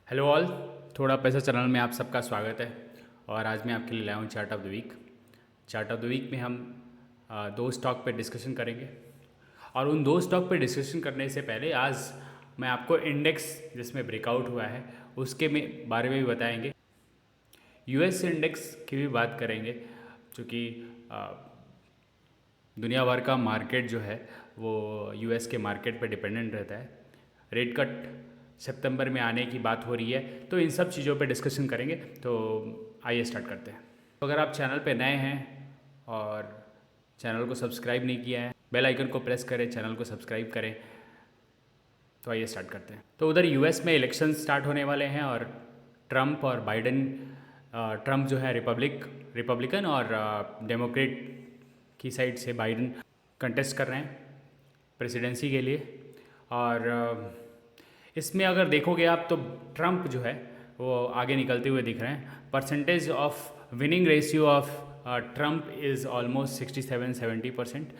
Hello all. थोड़ा पैसा channel में आप सबका स्वागत है। और आज मैं आपके लिए लाया हूँ chart of the week. Chart of the week में हम दो स्टॉक पे डिस्कशन करेंगे। और उन दो स्टॉक पे डिस्कशन करने से पहले आज मैं आपको इंडेक्स जिसमें ब्रेकआउट हुआ है उसके में बारे में भी बताएंगे। यूएस इंडेक्स की भी बात करेंगे, क्योंकि दुनिया भर का मार्केट जो है वो यूएस के मार्केट पे डिपेंडेंट रहता है। रेट कट सितंबर में आने की बात हो रही है, तो इन सब चीज़ों पे डिस्कशन करेंगे। तो आइए स्टार्ट करते हैं। तो अगर आप चैनल पे नए हैं और चैनल को सब्सक्राइब नहीं किया है, बेल आइकन को प्रेस करें, चैनल को सब्सक्राइब करें। तो आइए स्टार्ट करते हैं। तो उधर यूएस में इलेक्शन स्टार्ट होने वाले हैं और ट्रंप और बाइडेन, ट्रंप जो है रिपब्लिकन और डेमोक्रेट की साइड से बाइडेन कंटेस्ट कर रहे हैं प्रेसिडेंसी के लिए। और इसमें अगर देखोगे आप तो ट्रंप जो है वो आगे निकलते हुए दिख रहे हैं। Percentage of winning ratio of Trump is almost 67-70%।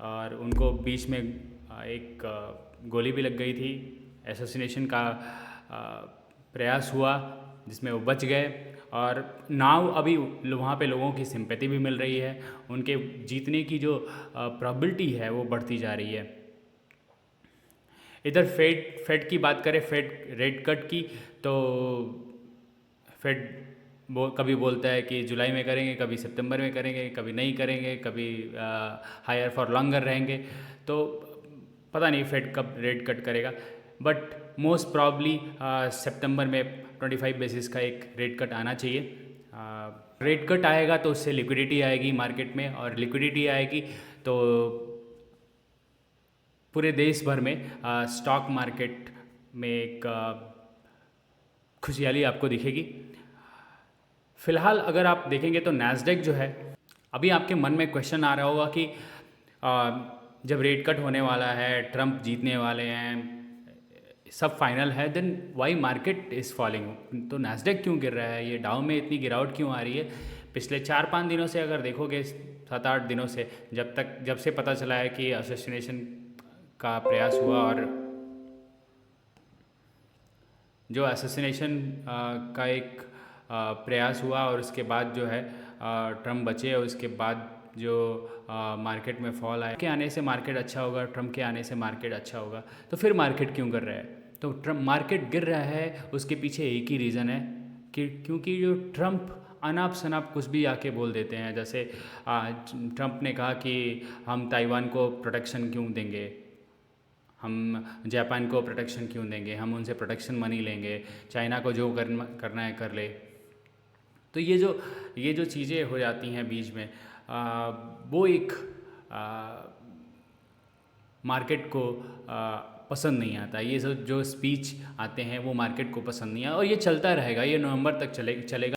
और उनको बीच में एक गोली भी लग गई थी, एसोसिनेशन का प्रयास हुआ जिसमें वो बच गए। और नाव अभी वहाँ पे लोगों की सिंपैथी भी मिल रही है, उनके जीतने की जो प्रोबेबिलिटी है वो बढ़ती जा रही है। इधर फेड की बात करें, फेड रेट कट की, तो फेड कभी बोलता है कि जुलाई में करेंगे, कभी सितंबर में करेंगे, कभी नहीं करेंगे, कभी हायर फॉर लॉन्गर रहेंगे। तो पता नहीं फेड कब रेट कट करेगा, बट मोस्ट प्रॉब्ली सितंबर में 25 बेसिस का एक रेट कट आना चाहिए। रेट कट आएगा तो उससे लिक्विडिटी आएगी मार्केट में, और लिक्विडिटी आएगी तो पूरे देश भर में स्टॉक मार्केट में एक खुशहाली आपको दिखेगी। फिलहाल अगर आप देखेंगे तो नैस्डैक जो है, अभी आपके मन में क्वेश्चन आ रहा होगा कि जब रेट कट होने वाला है, ट्रंप जीतने वाले हैं, सब फाइनल है, then Y market is falling. तो नैस्डैक क्यों गिर रहा है, ये डाउ में इतनी गिरावट क्यों आ रही है? पिछले 4-5 दिनों से अगर देखोगे, 7-8 दिनों से, जब से पता चला है कि असोसिनेशन का प्रयास हुआ और जो असोसिनेशन का एक प्रयास हुआ और उसके बाद जो है ट्रम्प बचे, और उसके बाद जो मार्केट में फॉल आया, के आने से मार्केट अच्छा होगा, ट्रम्प के आने से मार्केट अच्छा होगा। तो फिर मार्केट क्यों गिर रहा है? तो ट्रम्प मार्केट गिर रहा है, उसके पीछे एक ही रीज़न है कि क्योंकि जो ट्रम्प अनाप शनाप कुछ भी आके बोल देते हैं। जैसे ट्रम्प ने कहा कि हम ताइवान को प्रोटेक्शन क्यों देंगे, हम जापान को प्रोटेक्शन क्यों देंगे, हम उनसे प्रोटेक्शन मनी लेंगे, चाइना को जो करना है कर ले। तो ये जो चीज़ें हो जाती हैं बीच में, वो एक मार्केट को पसंद नहीं आता। ये सब जो स्पीच आते हैं वो मार्केट को पसंद नहीं आता, और ये चलता रहेगा, ये नवंबर तक चलेगा,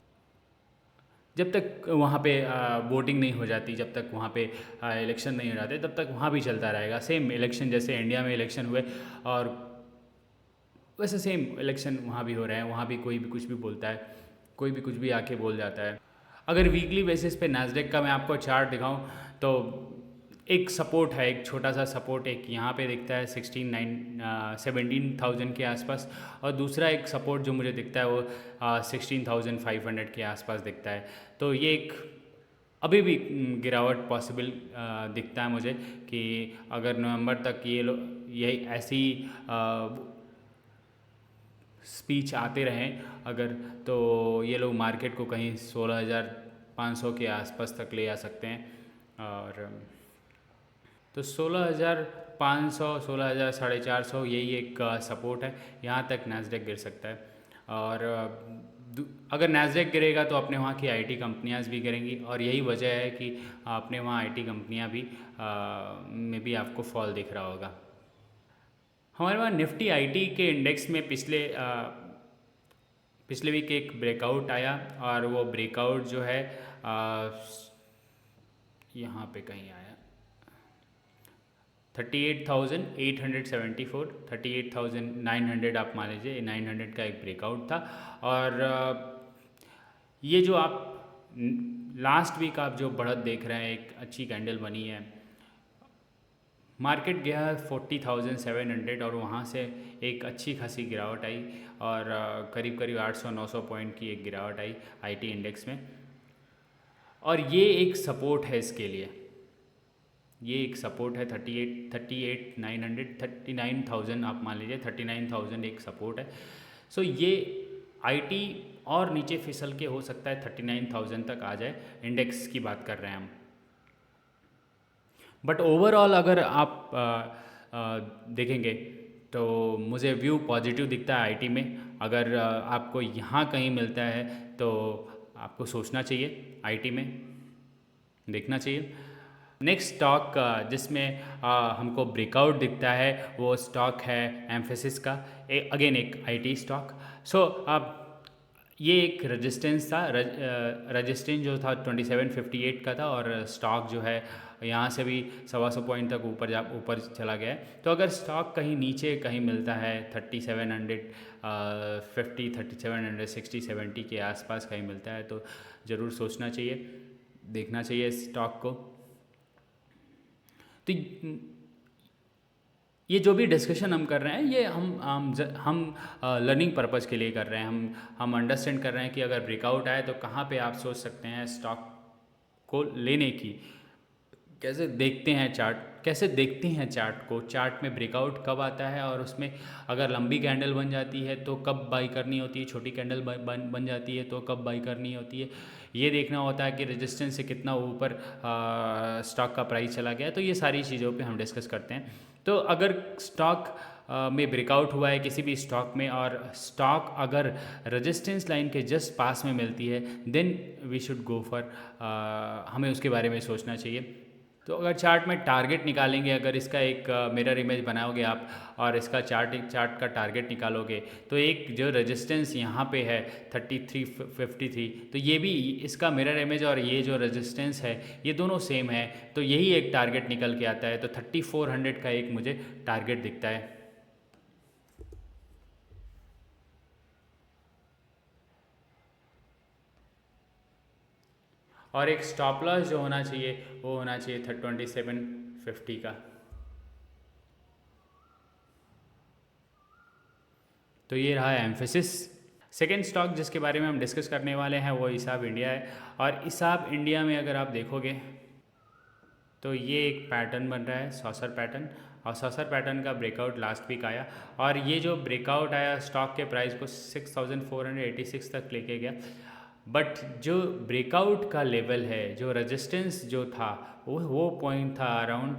जब तक वहाँ पे वोटिंग नहीं हो जाती, जब तक वहाँ पे इलेक्शन नहीं हो जाते, तब तक वहाँ भी चलता रहेगा। सेम इलेक्शन जैसे इंडिया में इलेक्शन हुए, और वैसे सेम इलेक्शन वहाँ भी हो रहे हैं। वहाँ भी कोई भी कुछ भी बोलता है, कोई भी कुछ भी आके बोल जाता है। अगर वीकली बेसिस पे नैस्डैक का मैं आपको चार्ट दिखाऊं तो एक सपोर्ट है, एक छोटा सा सपोर्ट एक यहाँ पे दिखता है 17,000 के आसपास, और दूसरा एक सपोर्ट जो मुझे दिखता है वो 16,500 के आसपास दिखता है। तो ये एक अभी भी गिरावट पॉसिबल दिखता है मुझे, कि अगर नवंबर तक यही ऐसी स्पीच आते रहें अगर, तो ये लोग मार्केट को कहीं 16,500 के आसपास तक ले आ सकते हैं। और तो 16,500, 16,000, 450 यही एक सपोर्ट है, यहाँ तक नैस्डैक गिर सकता है। और अगर नैस्डैक गिरेगा तो अपने वहाँ की आईटी कंपनियाँ भी गिरेंगी, और यही वजह है कि अपने वहाँ आईटी कंपनियाँ भी में भी आपको फॉल दिख रहा होगा। हमारे वहाँ निफ्टी आईटी के इंडेक्स में पिछले वीक एक ब्रेकआउट आया, और वो ब्रेकआउट जो है यहाँ पे कहीं आया 38,874, 38,900 आप मान लीजिए, 900 का एक ब्रेकआउट था। और ये जो आप लास्ट वीक आप जो बढ़त देख रहे हैं, एक अच्छी कैंडल बनी है, मार्केट गया 40,700 और वहाँ से एक अच्छी खासी गिरावट आई और करीब करीब 800-900 पॉइंट की एक गिरावट आई आईटी इंडेक्स में। और ये एक सपोर्ट है इसके लिए, ये एक सपोर्ट है 39,000 आप मान लीजिए 39,000 एक सपोर्ट है। सो ये आईटी और नीचे फिसल के हो सकता है 39,000 तक आ जाए, इंडेक्स की बात कर रहे हैं हम। बट ओवरऑल अगर आप देखेंगे तो मुझे व्यू पॉजिटिव दिखता है आईटी में। अगर आपको यहाँ कहीं मिलता है तो आपको सोचना चाहिए, आईटी में देखना चाहिए। नेक्स्ट स्टॉक जिसमें हमको ब्रेकआउट दिखता है वो स्टॉक है एम्फेसिस का, अगेन एक आईटी स्टॉक। सो अब ये एक रेजिस्टेंस था, रेजिस्टेंस जो था 2758 का था और स्टॉक जो है यहाँ से भी 125 पॉइंट तक ऊपर चला गया है। तो अगर स्टॉक कहीं नीचे कहीं मिलता है 3750 3760 70 के आसपास कहीं मिलता है तो ज़रूर सोचना चाहिए, देखना चाहिए स्टॉक को। तो ये जो भी डिस्कशन हम कर रहे हैं ये हम लर्निंग पर्पज़ के लिए कर रहे हैं। हम अंडरस्टैंड कर रहे हैं कि अगर ब्रेकआउट आए तो कहाँ पे आप सोच सकते हैं स्टॉक को लेने की, कैसे देखते हैं चार्ट, कैसे देखते हैं चार्ट को, चार्ट में ब्रेकआउट कब आता है और उसमें अगर लंबी कैंडल बन जाती है तो कब बाई करनी होती है, छोटी कैंडल बन जाती है तो कब बाई करनी होती है, ये देखना होता है कि रेजिस्टेंस से कितना ऊपर स्टॉक का प्राइस चला गया है। तो ये सारी चीज़ों पे हम डिस्कस करते हैं। तो अगर स्टॉक में ब्रेकआउट हुआ है किसी भी स्टॉक में और स्टॉक अगर रेजिस्टेंस लाइन के जस्ट पास में मिलती है then we should go for, हमें उसके बारे में सोचना चाहिए। तो अगर चार्ट में टारगेट निकालेंगे, अगर इसका एक मिरर इमेज बनाओगे आप और इसका चार्ट का टारगेट निकालोगे तो एक जो रेजिस्टेंस यहाँ पे है 3353, तो ये भी इसका मिरर इमेज और ये जो रेजिस्टेंस है ये दोनों सेम है, तो यही एक टारगेट निकल के आता है। तो 3400 का एक मुझे टारगेट दिखता है। और एक स्टॉप लॉस जो होना चाहिए वो होना चाहिए 2750 का। तो ये रहा एम्फेसिस। सेकेंड स्टॉक जिसके बारे में हम डिस्कस करने वाले हैं वो इसाब इंडिया है। और इसाब इंडिया में अगर आप देखोगे तो ये एक पैटर्न बन रहा है, सॉसर पैटर्न, और सॉसर पैटर्न का ब्रेकआउट लास्ट वीक आया और ये जो ब्रेकआउट आया स्टॉक के प्राइस को 6486 तक लेके गया। बट जो ब्रेकआउट का लेवल है, जो रेजिस्टेंस जो था वो पॉइंट था अराउंड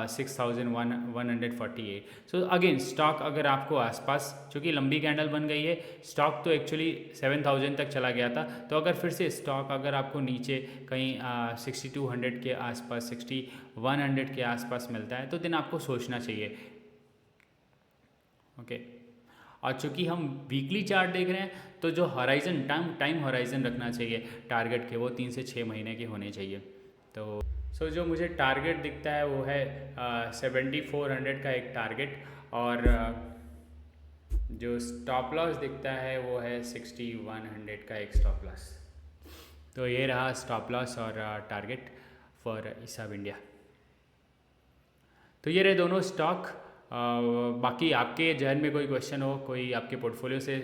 6148। सो अगेन स्टॉक अगर आपको आसपास, चूँकि लंबी कैंडल बन गई है, स्टॉक तो एक्चुअली 7000 तक चला गया था, तो अगर फिर से स्टॉक अगर आपको नीचे कहीं 6200 के आसपास 6100 के आसपास मिलता है तो दिन आपको सोचना चाहिए। ओके और चूँकि हम वीकली चार्ट देख रहे हैं तो जो हॉराइजन टाइम हॉराइजन रखना चाहिए टारगेट के, वो 3 से 6 महीने के होने चाहिए। तो जो मुझे टारगेट दिखता है वो है 7400 का एक टारगेट और जो स्टॉप लॉस दिखता है वो है 6100 का एक स्टॉप लॉस। तो ये रहा स्टॉप लॉस और टारगेट फॉर इसाब इंडिया। तो ये रहे दोनों स्टॉक। बाकी आपके जहन में कोई क्वेश्चन हो, कोई आपके पोर्टफोलियो से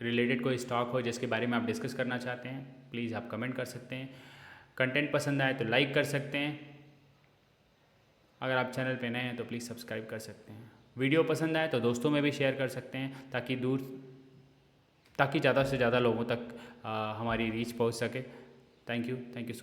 रिलेटेड कोई स्टॉक हो जिसके बारे में आप डिस्कस करना चाहते हैं, प्लीज़ आप कमेंट कर सकते हैं। कंटेंट पसंद आए तो लाइक कर सकते हैं, अगर आप चैनल पे नए हैं तो प्लीज़ सब्सक्राइब कर सकते हैं। वीडियो पसंद आए तो दोस्तों में भी शेयर कर सकते हैं ताकि ज़्यादा से ज़्यादा लोगों तक हमारी रीच पहुंच सके। Thank you so much.